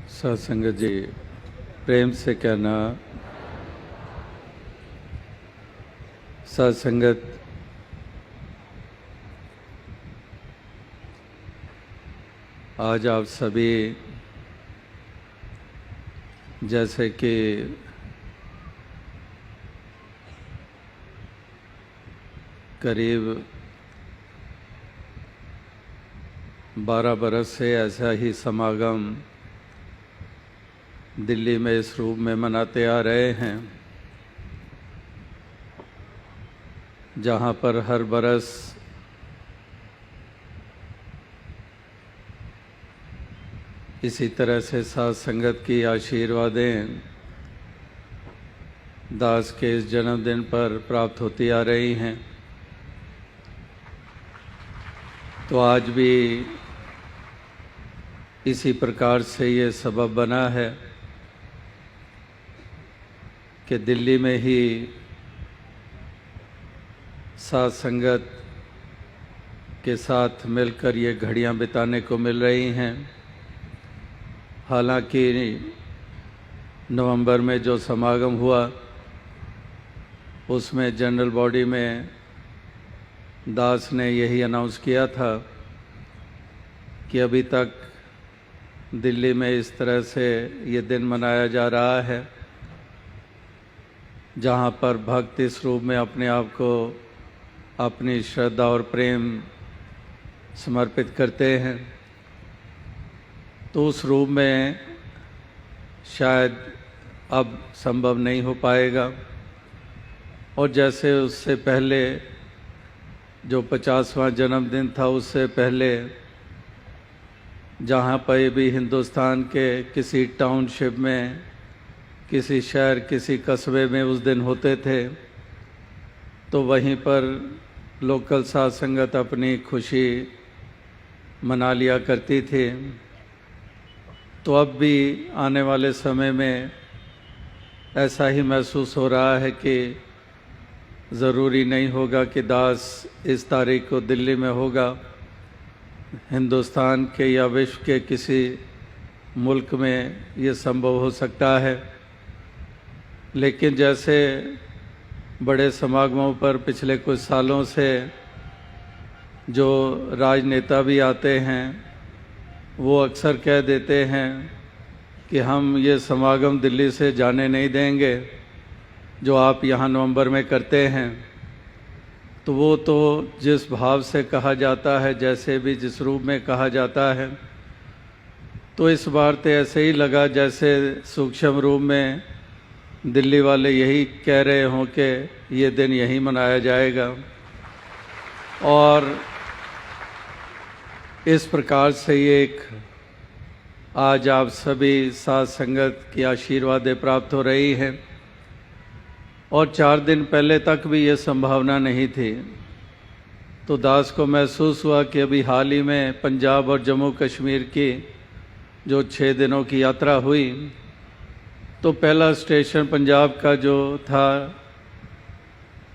सत्संगत जी, प्रेम से कहना सत्संगत आज आप सभी जैसे कि करीब 12 बरस से ऐसा ही समागम दिल्ली में इस रूप में मनाते आ रहे हैं, जहाँ पर हर बरस इसी तरह से साथ संगत की आशीर्वादें दास के इस जन्मदिन पर प्राप्त होती आ रही हैं। तो आज भी इसी प्रकार से ये सबब बना है कि दिल्ली में ही साथ संगत के साथ मिलकर ये घड़ियां बिताने को मिल रही हैं। हालांकि नवंबर में जो समागम हुआ उसमें जनरल बॉडी में दास ने यही अनाउंस किया था कि अभी तक दिल्ली में इस तरह से ये दिन मनाया जा रहा है, जहाँ पर भक्त इस रूप में अपने आप को अपनी श्रद्धा और प्रेम समर्पित करते हैं। तो उस रूप में शायद अब संभव नहीं हो पाएगा। और जैसे उससे पहले जो 50वां जन्मदिन था, उससे पहले जहाँ पर भी हिंदुस्तान के किसी टाउनशिप में, किसी शहर, किसी कस्बे में उस दिन होते थे, तो वहीं पर लोकल साथ संगत अपनी खुशी मना लिया करती थी। तो अब भी आने वाले समय में ऐसा ही महसूस हो रहा है कि ज़रूरी नहीं होगा कि दास इस तारीख को दिल्ली में होगा। हिंदुस्तान के या विश्व के किसी मुल्क में ये संभव हो सकता है। लेकिन जैसे बड़े समागमों पर पिछले कुछ सालों से जो राजनेता भी आते हैं, वो अक्सर कह देते हैं कि हम ये समागम दिल्ली से जाने नहीं देंगे जो आप यहाँ नवंबर में करते हैं। तो वो तो जिस भाव से कहा जाता है, जैसे भी जिस रूप में कहा जाता है, तो इस बार तो ऐसे ही लगा जैसे सूक्ष्म रूप में दिल्ली वाले यही कह रहे हों कि ये दिन यहीं मनाया जाएगा। और इस प्रकार से ये एक आज आप सभी साथ संगत की आशीर्वादें प्राप्त हो रही हैं। और 4 दिन पहले तक भी ये संभावना नहीं थी। तो दास को महसूस हुआ कि अभी हाल ही में पंजाब और जम्मू कश्मीर की जो 6 दिनों की यात्रा हुई, तो पहला स्टेशन पंजाब का जो था,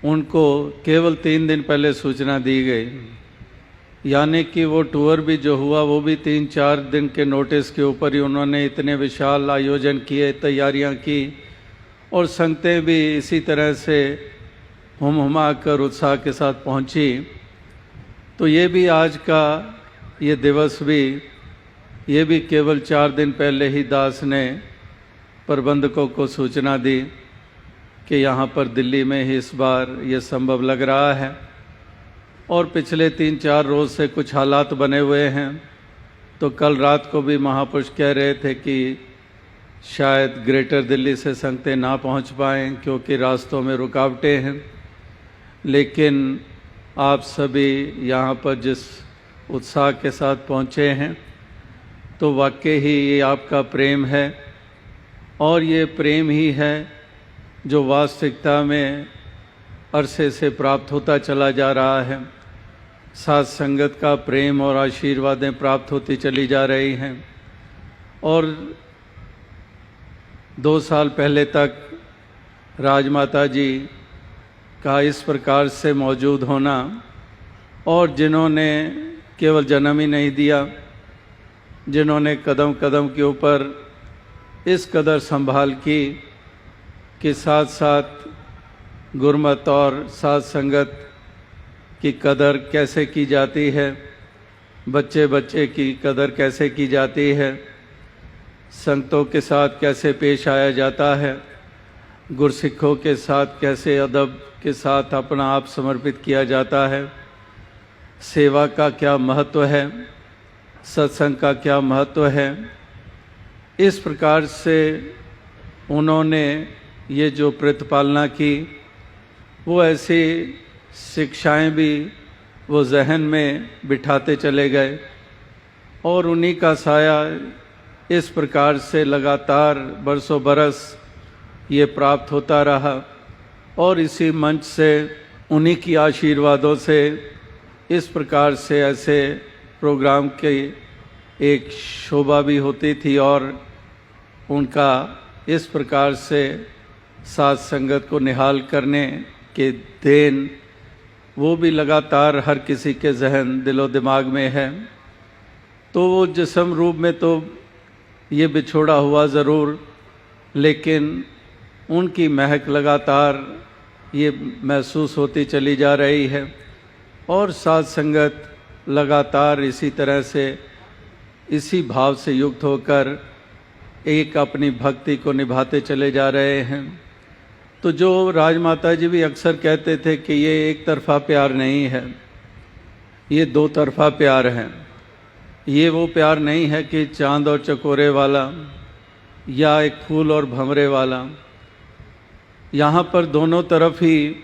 उनको केवल 3 दिन पहले सूचना दी गई। यानी कि वो टूर भी जो हुआ वो भी 3-4 दिन के नोटिस के ऊपर ही उन्होंने इतने विशाल आयोजन किए, तैयारियां की, और संगतें भी इसी तरह से हुमा कर उत्साह के साथ पहुंची। तो ये भी आज का ये दिवस भी, ये भी केवल 4 दिन पहले ही दास ने प्रबंधकों को सूचना दी कि यहाँ पर दिल्ली में ही इस बार ये संभव लग रहा है। और पिछले 3-4 रोज़ से कुछ हालात बने हुए हैं। तो कल रात को भी महापुरुष कह रहे थे कि शायद ग्रेटर दिल्ली से संगतें ना पहुँच पाएँ क्योंकि रास्तों में रुकावटें हैं। लेकिन आप सभी यहाँ पर जिस उत्साह के साथ पहुँचे हैं, तो वाकई ही ये आपका प्रेम है। और ये प्रेम ही है जो वास्तविकता में अरसे से प्राप्त होता चला जा रहा है। साथ संगत का प्रेम और आशीर्वादें प्राप्त होती चली जा रही हैं। और 2 साल पहले तक राजमाता जी का इस प्रकार से मौजूद होना, और जिन्होंने केवल जन्म ही नहीं दिया, जिन्होंने कदम कदम के ऊपर इस कदर संभाल की कि साथ साथ गुरमत और साथ संगत की कदर कैसे की जाती है, बच्चे बच्चे की कदर कैसे की जाती है, संगतों के साथ कैसे पेश आया जाता है, गुरसिखों के साथ कैसे अदब के साथ अपना आप समर्पित किया जाता है, सेवा का क्या महत्व है, सत्संग का क्या महत्व है। इस प्रकार से उन्होंने ये जो प्रतिपालना की, वो ऐसी शिक्षाएं भी वो जहन में बिठाते चले गए और उन्हीं का साया इस प्रकार से लगातार बरसों बरस ये प्राप्त होता रहा और इसी मंच से उन्हीं की आशीर्वादों से इस प्रकार से ऐसे प्रोग्राम की एक शोभा भी होती थी और उनका इस प्रकार से साथ संगत को निहाल करने के देन वो भी लगातार हर किसी के जहन दिलो दिमाग में है। तो वो जिस्म रूप में तो ये बिछोड़ा हुआ ज़रूर, लेकिन उनकी महक लगातार ये महसूस होती चली जा रही है और साथ संगत लगातार इसी तरह से इसी भाव से युक्त होकर एक अपनी भक्ति को निभाते चले जा रहे हैं। तो जो राजमाता जी भी अक्सर कहते थे कि ये एक तरफ़ा प्यार नहीं है, ये दो तरफ़ा प्यार है। ये वो प्यार नहीं है कि चांद और चकोरे वाला या एक फूल और भंवरे वाला। यहाँ पर दोनों तरफ ही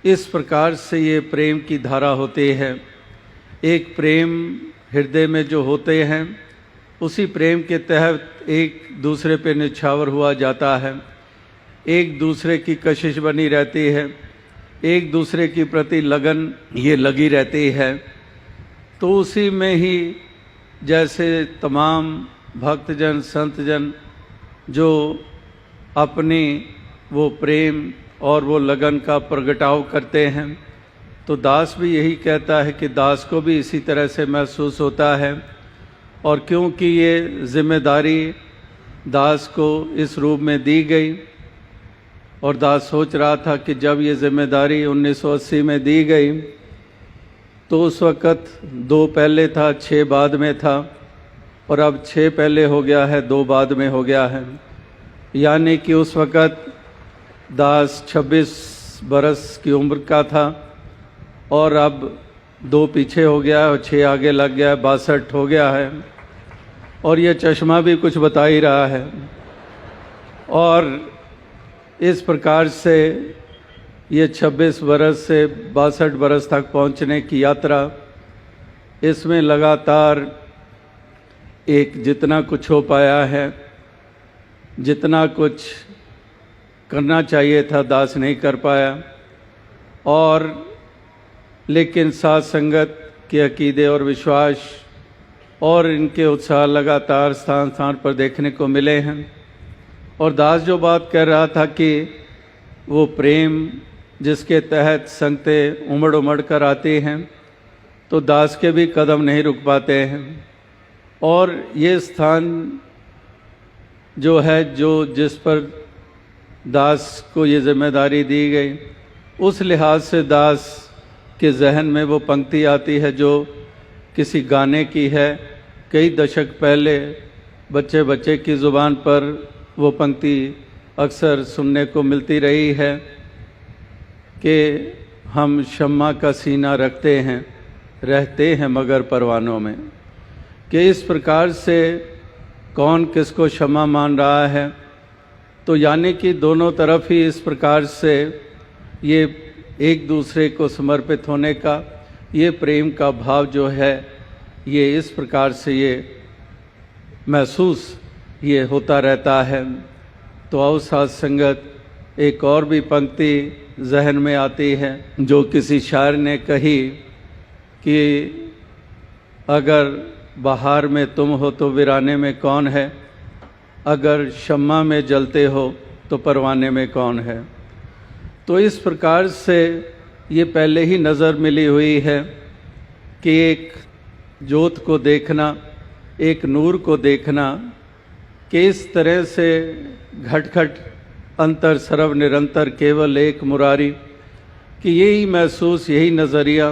इस प्रकार से ये प्रेम की धारा होती है। एक प्रेम हृदय में जो होते हैं, उसी प्रेम के तहत एक दूसरे पे निछावर हुआ जाता है, एक दूसरे की कशिश बनी रहती है, एक दूसरे के प्रति लगन ये लगी रहती है। तो उसी में ही जैसे तमाम भक्तजन संतजन जो अपनी वो प्रेम और वो लगन का प्रगटाव करते हैं, तो दास भी यही कहता है कि दास को भी इसी तरह से महसूस होता है। और क्योंकि ये जिम्मेदारी दास को इस रूप में दी गई और दास सोच रहा था कि जब ये जिम्मेदारी 1980 में दी गई तो उस वक़्त 2 पहले था, 6 बाद में था और अब 6 पहले हो गया है, 2 बाद में हो गया है। यानी कि उस वक़्त दास 26 बरस की उम्र का था और अब 2 पीछे हो गया और 6 आगे लग गया, 62 हो गया है। और ये चश्मा भी कुछ बता ही रहा है। और इस प्रकार से ये 26 बरस से 62 बरस तक पहुंचने की यात्रा, इसमें लगातार एक जितना कुछ हो पाया है, जितना कुछ करना चाहिए था दास नहीं कर पाया। और लेकिन साथ संगत के अकीदे और विश्वास और इनके उत्साह लगातार स्थान स्थान पर देखने को मिले हैं। और दास जो बात कर रहा था कि वो प्रेम जिसके तहत संगतें उमड़ उमड़ कर आती हैं, तो दास के भी कदम नहीं रुक पाते हैं। और ये स्थान जो है, जो जिस पर दास को ये जिम्मेदारी दी गई, उस लिहाज से दास के जहन में वो पंक्ति आती है जो किसी गाने की है। कई दशक पहले बच्चे बच्चे की ज़ुबान पर वो पंक्ति अक्सर सुनने को मिलती रही है कि हम शम्मा का सीना रखते हैं, रहते हैं मगर परवानों में। कि इस प्रकार से कौन किसको शम्मा मान रहा है, तो यानी कि दोनों तरफ ही इस प्रकार से ये एक दूसरे को समर्पित होने का ये प्रेम का भाव जो है, ये इस प्रकार से ये महसूस ये होता रहता है। तो आओ साथ संगत, एक और भी पंक्ति जहन में आती है जो किसी शायर ने कही कि अगर बहार में तुम हो तो वीराने में कौन है, अगर शम्मा में जलते हो तो परवाने में कौन है। तो इस प्रकार से ये पहले ही नज़र मिली हुई है कि एक जोत को देखना, एक नूर को देखना कि इस तरह से घट घट अंतर सर्व निरंतर केवल एक मुरारी, कि यही महसूस, यही नज़रिया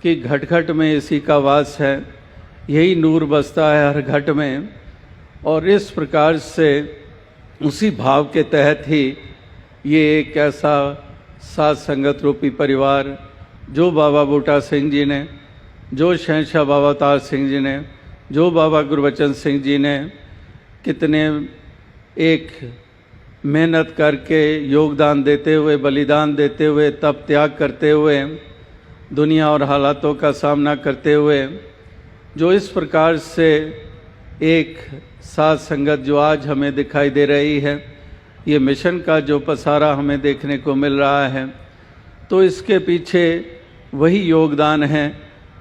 कि घट घट में इसी का वास है, यही नूर बसता है हर घट में। और इस प्रकार से उसी भाव के तहत ही ये एक ऐसा साथ संगत रूपी परिवार जो बाबा बूटा सिंह जी ने, जो शहंशाह बाबा ताज सिंह जी ने, जो बाबा गुरबचन सिंह जी ने कितने एक मेहनत करके योगदान देते हुए, बलिदान देते हुए, तप त्याग करते हुए, दुनिया और हालातों का सामना करते हुए जो इस प्रकार से एक साथ संगत जो आज हमें दिखाई दे रही है, ये मिशन का जो पसारा हमें देखने को मिल रहा है, तो इसके पीछे वही योगदान है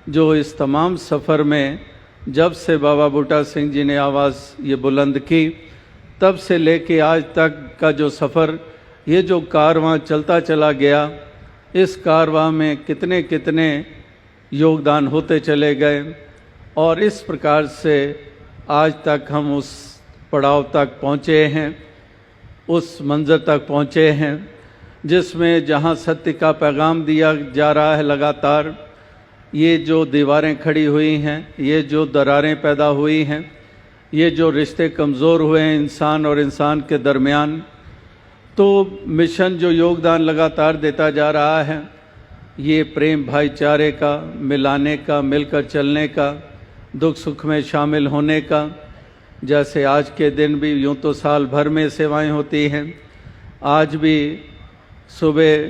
जो इस तमाम सफ़र में जब से बाबा बूटा सिंह जी ने आवाज़ ये बुलंद की तब से लेके आज तक का जो सफ़र, ये जो कारवां चलता चला गया, इस कारवां में कितने कितने योगदान होते चले गए और इस प्रकार से आज तक हम उस पड़ाव तक पहुँचे हैं, उस मंज़र तक पहुँचे हैं जिसमें जहाँ सत्य का पैगाम दिया जा रहा है लगातार। ये जो दीवारें खड़ी हुई हैं, ये जो दरारें पैदा हुई हैं, ये जो रिश्ते कमज़ोर हुए हैं इंसान और इंसान के दरमियान, तो मिशन जो योगदान लगातार देता जा रहा है, ये प्रेम भाईचारे का, मिलाने का, मिलकर चलने का, दुख सुख में शामिल होने का। जैसे आज के दिन भी यूँ तो साल भर में सेवाएं होती हैं, आज भी सुबह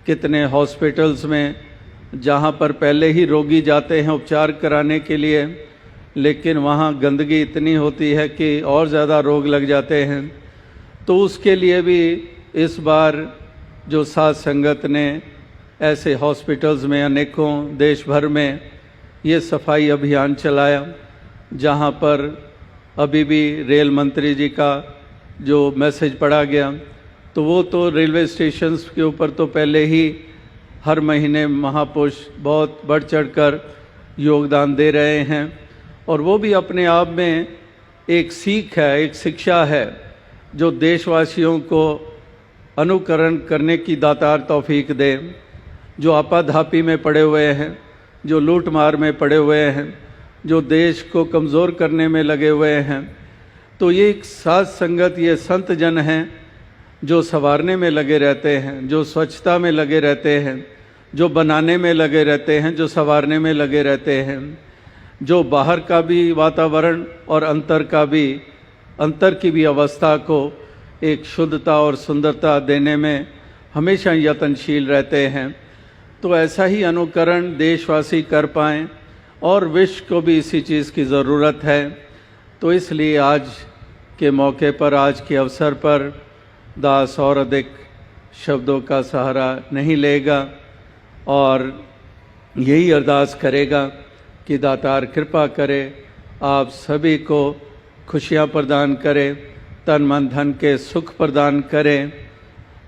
कितने हॉस्पिटल्स में जहाँ पर पहले ही रोगी जाते हैं उपचार कराने के लिए, लेकिन वहाँ गंदगी इतनी होती है कि और ज़्यादा रोग लग जाते हैं। तो उसके लिए भी इस बार जो साथ संगत ने ऐसे हॉस्पिटल्स में अनेकों देश भर में ये सफाई अभियान चलाया, जहाँ पर अभी भी रेल मंत्री जी का जो मैसेज पढ़ा गया, तो वो तो रेलवे स्टेशंस के ऊपर तो पहले ही हर महीने महापुरुष बहुत बढ़ चढ़कर योगदान दे रहे हैं और वो भी अपने आप में एक सीख है, एक शिक्षा है जो देशवासियों को अनुकरण करने की दातार तौफीक दे। जो आपाधापी में पड़े हुए हैं, जो लूट मार में पड़े हुए हैं, जो देश को कमज़ोर करने में लगे हुए हैं, तो ये एक साथ संगत, ये संत जन हैं जो संवारने में लगे रहते हैं, जो स्वच्छता में लगे रहते हैं, जो बनाने में लगे रहते हैं, जो संवारने में लगे रहते हैं, जो बाहर का भी वातावरण और अंतर की भी अवस्था को एक शुद्धता और सुंदरता देने में हमेशा यत्नशील रहते हैं। तो ऐसा ही अनुकरण देशवासी कर पाएँ और विश्व को भी इसी चीज़ की ज़रूरत है। तो इसलिए आज के मौके पर, आज के अवसर पर दास और अधिक शब्दों का सहारा नहीं लेगा और यही अरदास करेगा कि दातार कृपा करे, आप सभी को खुशियाँ प्रदान करे, तन मन धन के सुख प्रदान करें।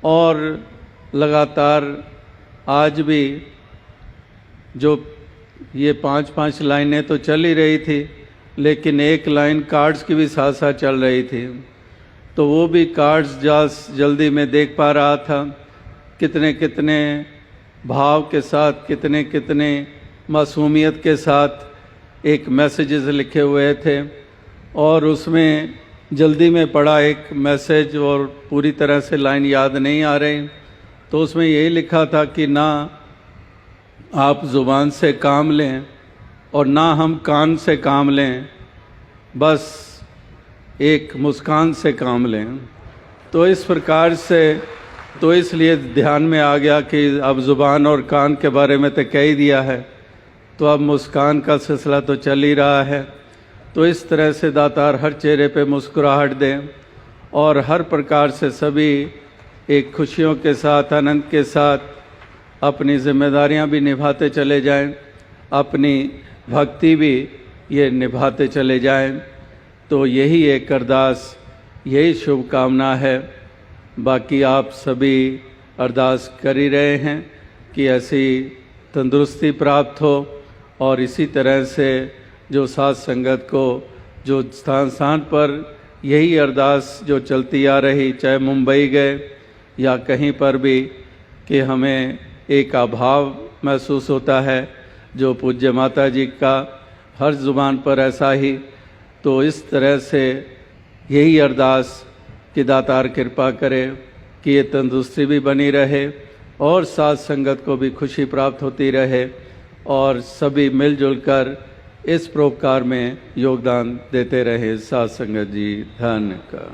और लगातार आज भी जो ये 5-5 लाइनें तो चल ही रही थी, लेकिन एक लाइन कार्ड्स की भी साथ साथ चल रही थी, तो वो भी कार्ड्स जल्दी में देख पा रहा था, कितने कितने भाव के साथ, कितने कितने मासूमियत के साथ एक मैसेजेस लिखे हुए थे। और उसमें जल्दी में पढ़ा एक मैसेज और पूरी तरह से लाइन याद नहीं आ रही, तो उसमें यही लिखा था कि ना आप ज़ुबान से काम लें और ना हम कान से काम लें, बस एक मुस्कान से काम लें। तो इस प्रकार से, तो इसलिए ध्यान में आ गया कि अब ज़ुबान और कान के बारे में तो कह ही दिया है, तो अब मुस्कान का सिलसिला तो चल ही रहा है। तो इस तरह से दातार हर चेहरे पे मुस्कुराहट दें और हर प्रकार से सभी एक खुशियों के साथ, आनंद के साथ अपनी जिम्मेदारियां भी निभाते चले जाएं, अपनी भक्ति भी ये निभाते चले जाएं। तो यही एक अरदास, यही शुभकामना है। बाकी आप सभी अरदास कर ही रहे हैं कि ऐसी तंदुरुस्ती प्राप्त हो और इसी तरह से जो साथ संगत को जो स्थान स्थान पर यही अरदास जो चलती आ रही, चाहे मुंबई गए या कहीं पर भी, कि हमें एक अभाव महसूस होता है जो पूज्य माता जी का हर ज़ुबान पर ऐसा ही। तो इस तरह से यही अरदास कि दातार कृपा करे कि ये तंदुरुस्ती भी बनी रहे और साथ संगत को भी खुशी प्राप्त होती रहे और सभी मिलजुल कर इस परोपकार में योगदान देते रहे। साथ संगत जी धन्य का।